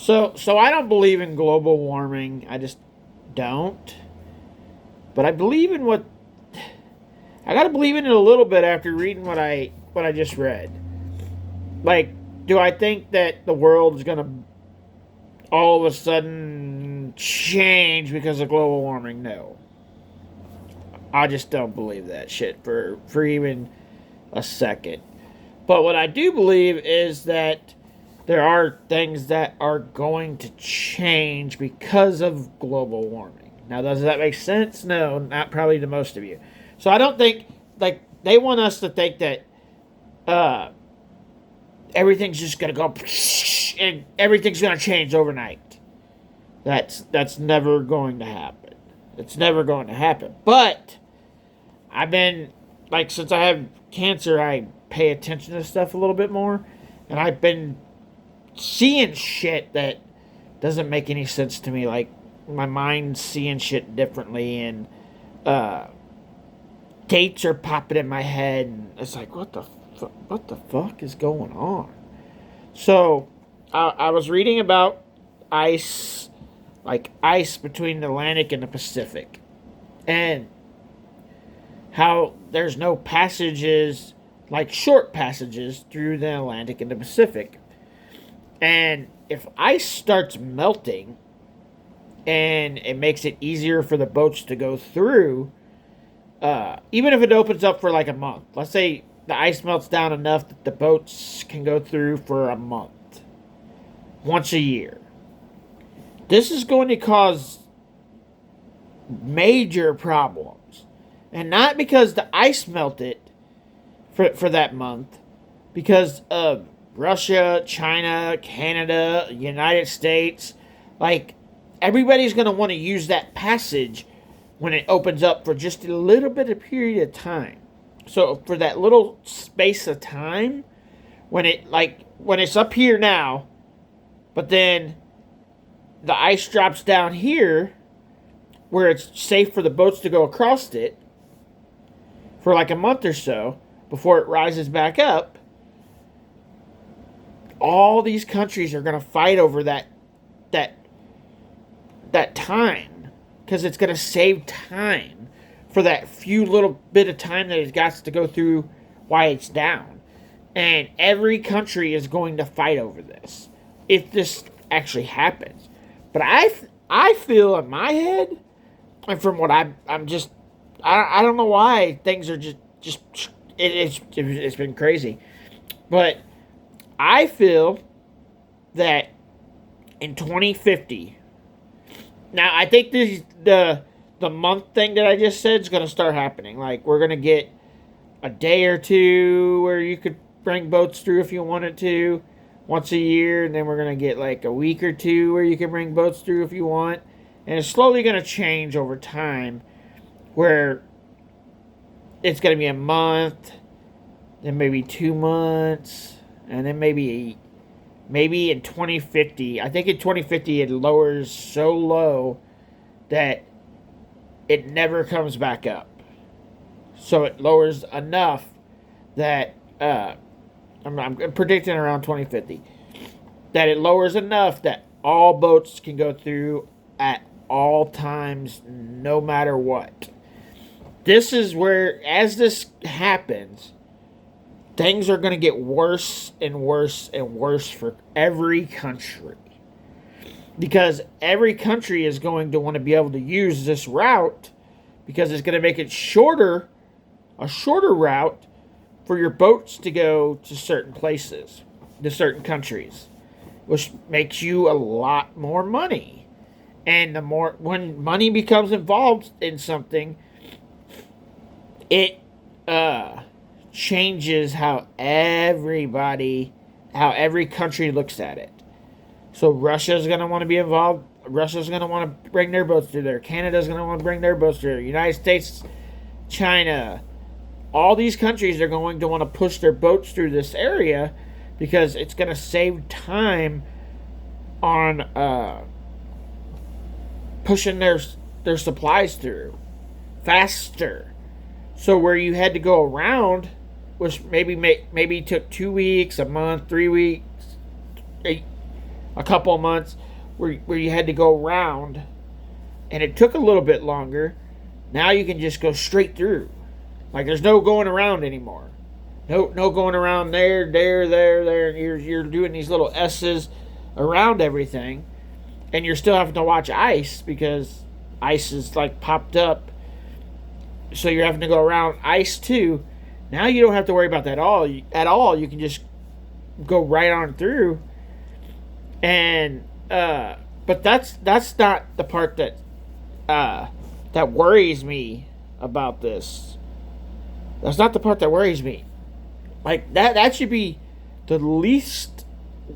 So I don't believe in global warming. I just don't. But I believe in what I gotta believe in it a little bit after reading what I just read. Like, do I think that the world is gonna all of a sudden change because of global warming? No. I just don't believe that shit for even a second. But what I do believe is that there are things that are going to change because of global warming. Now, does that make sense? No, not probably to most of you. So I don't think, like, they want us to think that uh, everything's just going to go and everything's going to change overnight. That's never going to happen. It's never going to happen. But I've been, like, since I have cancer, I pay attention to stuff a little bit more. And I've been seeing shit that doesn't make any sense to me. Like, my mind's seeing shit differently, and dates are popping in my head, and it's like, what the fuck is going on? So, I was reading about ice, like ice between the Atlantic and the Pacific, and how there's no passages, like short passages through the Atlantic and the Pacific. And if ice starts melting and it makes it easier for the boats to go through, even if it opens up for like a month, let's say the ice melts down enough that the boats can go through for a month, once a year. This is going to cause major problems. And not because the ice melted for that month, because of Russia, China, Canada, United States. Like, everybody's going to want to use that passage when it opens up for just a little bit of period of time. So for that little space of time, when it's up here now, but then the ice drops down here where it's safe for the boats to go across it for like a month or so before it rises back up, all these countries are going to fight over that time, because it's going to save time for that few little bit of time that it got to go through while it's down. And every country is going to fight over this if this actually happens. But I feel in my head, and from what I'm just, I don't know why things are just it's been crazy. But I feel that in 2050, now I think the month thing that I just said is going to start happening. Like, we're going to get a day or two where you could bring boats through if you wanted to once a year, and then we're going to get like a week or two where you can bring boats through if you want. And it's slowly going to change over time, where it's going to be a month, then maybe 2 months, and then maybe in 2050, I think in 2050 it lowers so low that it never comes back up. So it lowers enough that I'm predicting around 2050 that it lowers enough that all boats can go through at all times, no matter what. This is where, as this happens, things are going to get worse and worse and worse for every country. Because every country is going to want to be able to use this route, because it's going to make it a shorter route for your boats to go to certain places, to certain countries, which makes you a lot more money. And the more, when money becomes involved in something, it changes how every country looks at it. So Russia's going to want to be involved. Russia's going to want to bring their boats through there. Canada's going to want to bring their boats through there. United States, China, all these countries are going to want to push their boats through this area, because it's going to save time on pushing their supplies through faster. So where you had to go around, which maybe took 2 weeks, a month, 3 weeks, a couple of months where you had to go around, and it took a little bit longer. Now you can just go straight through. Like there's no going around anymore. No going around there, there. And you're doing these little S's around everything, and you're still having to watch ice because ice is like popped up. So you're having to go around ice too. Now you don't have to worry about that at all. You can just go right on through. And but that's not the part that worries me about this. That's not the part that worries me. Like that should be the least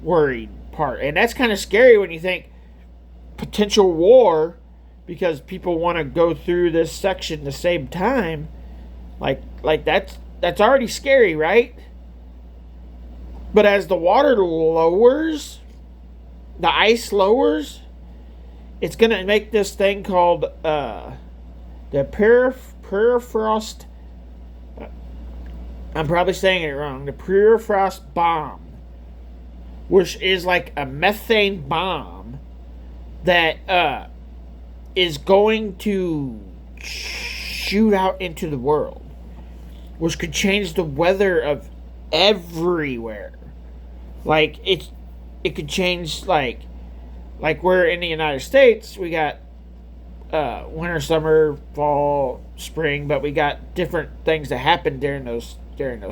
worried part. And that's kind of scary when you think potential war because people want to go through this section the same time. Like that's already scary, right? But as the water lowers, the ice lowers, it's going to make this thing called the permafrost. I'm probably saying it wrong. The permafrost bomb, which is like a methane bomb that is going to shoot out into the world, which could change the weather of everywhere. Like it could change like we're in the United States, we got winter, summer, fall, spring, but we got different things that happen during those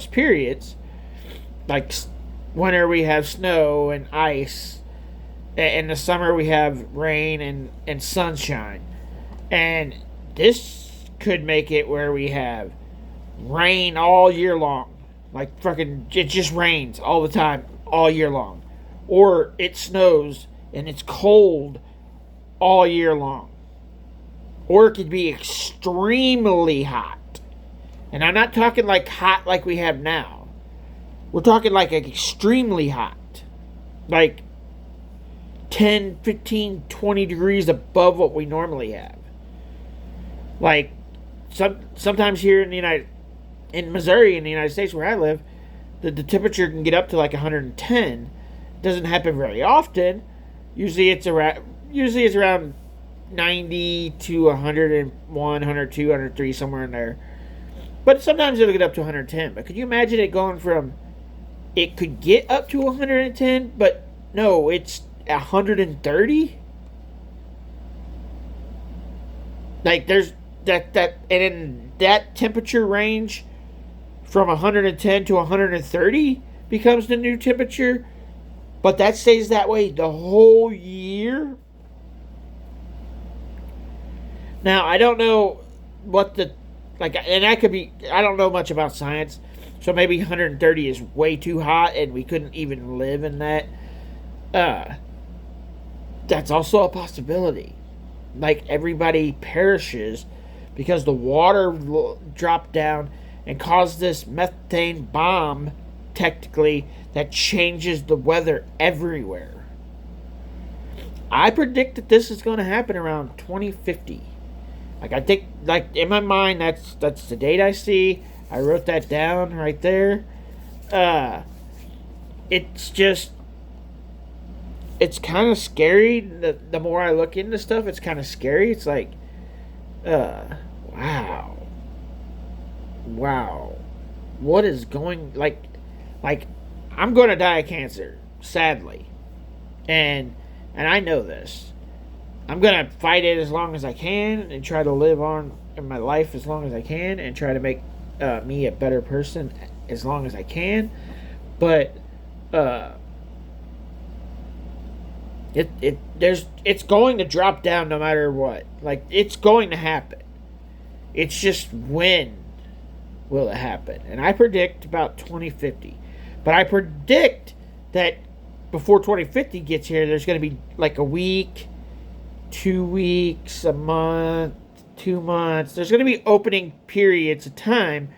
periods. Like winter we have snow and ice. In the summer we have rain and sunshine. And this could make it where we have rain all year long. Like fucking it just rains all the time, all year long. Or it snows and it's cold all year long. Or it could be extremely hot. And I'm not talking like hot like we have now. We're talking like extremely hot. Like 10, 15, 20 degrees above what we normally have. Like sometimes here in Missouri, in the United States where I live, the temperature can get up to like 110. Doesn't happen very often. Usually it's around 90 to 101, 102, 103, somewhere in there. But sometimes it'll get up to 110. But could you imagine it going from, it could get up to 110, but no, it's 130? Like there's that and in that temperature range from 110 to 130 becomes the new temperature, but that stays that way the whole year. Now I don't know what the and I don't know much about science, so maybe 130 is way too hot and we couldn't even live in that. That's also a possibility. Like everybody perishes because the water dropped down and caused this methane bomb, technically, that changes the weather everywhere. I predict that this is going to happen around 2050. Like I think, like in my mind, that's the date I see. I wrote that down right there. It's just, it's kind of scary. The more I look into stuff, it's kind of scary. It's like, wow, what is going like I'm going to die of cancer, sadly, and I know this. I'm going to fight it as long as I can and try to live on in my life as long as I can and try to make me a better person as long as I can. But it's going to drop down no matter what. Like it's going to happen. It's just when will it happen? And I predict about 2050. But I predict that before 2050 gets here, there's going to be like a week, 2 weeks, a month, 2 months. There's going to be opening periods of time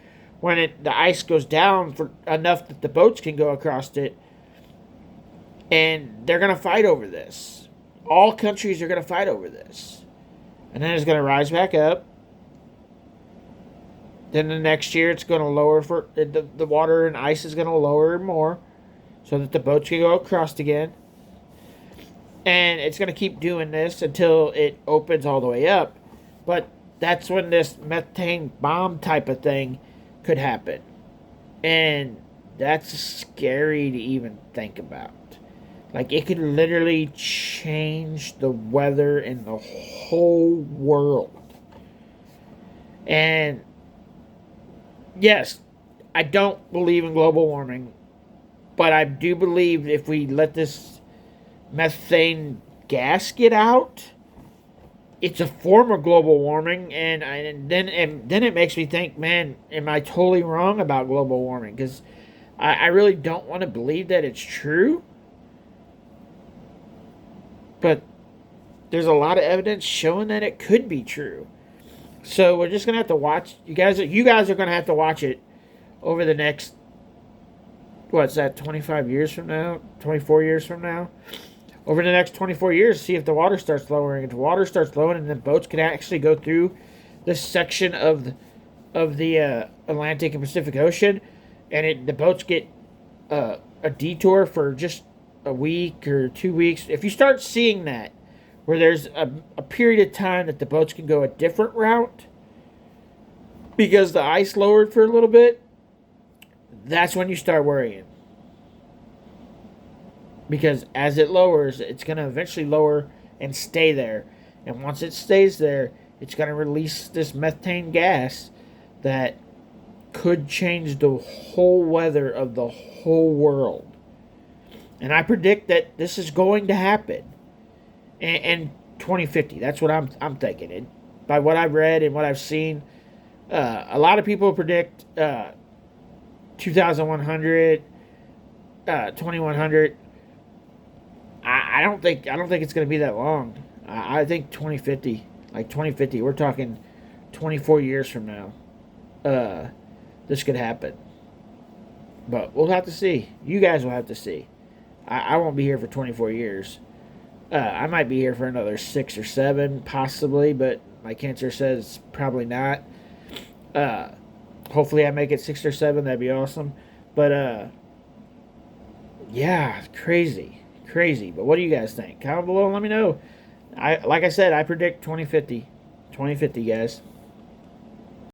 when the ice goes down for enough that the boats can go across it. And they're going to fight over this. All countries are going to fight over this. And then it's going to rise back up. Then the next year it's going to lower for the water and ice is going to lower more so that the boats can go across again. And it's going to keep doing this until it opens all the way up. But that's when this methane bomb type of thing could happen. And that's scary to even think about. Like, it could literally change the weather in the whole world. And yes, I don't believe in global warming, but I do believe if we let this methane gas get out, it's a form of global warming, and then it makes me think, man, am I totally wrong about global warming? Because I really don't want to believe that it's true, but there's a lot of evidence showing that it could be true. So we're just gonna have to watch. You guys are gonna have to watch it over the next, what's that, 25 years from now, 24 years from now. Over the next 24 years, see if the water starts lowering. If the water starts lowering, and then boats can actually go through this section of the Atlantic and Pacific Ocean, and the boats get a detour for just a week or 2 weeks. If you start seeing that, where there's a period of time that the boats can go a different route because the ice lowered for a little bit, that's when you start worrying. Because as it lowers, it's going to eventually lower and stay there. And once it stays there, it's going to release this methane gas that could change the whole weather of the whole world. And I predict that this is going to happen in 2050. That's what I'm thinking. And by what I've read and what I've seen, a lot of people predict 2100, 2100. I don't think it's going to be that long. I think 2050, like 2050, we're talking 24 years from now. This could happen, but we'll have to see. You guys will have to see. I won't be here for 24 years. I might be here for another 6 or 7, possibly, but my cancer says probably not. Hopefully, I make it 6 or 7. That'd be awesome. But yeah, crazy. But what do you guys think? Comment below and let me know. Like I said, I predict 2050. 2050, guys.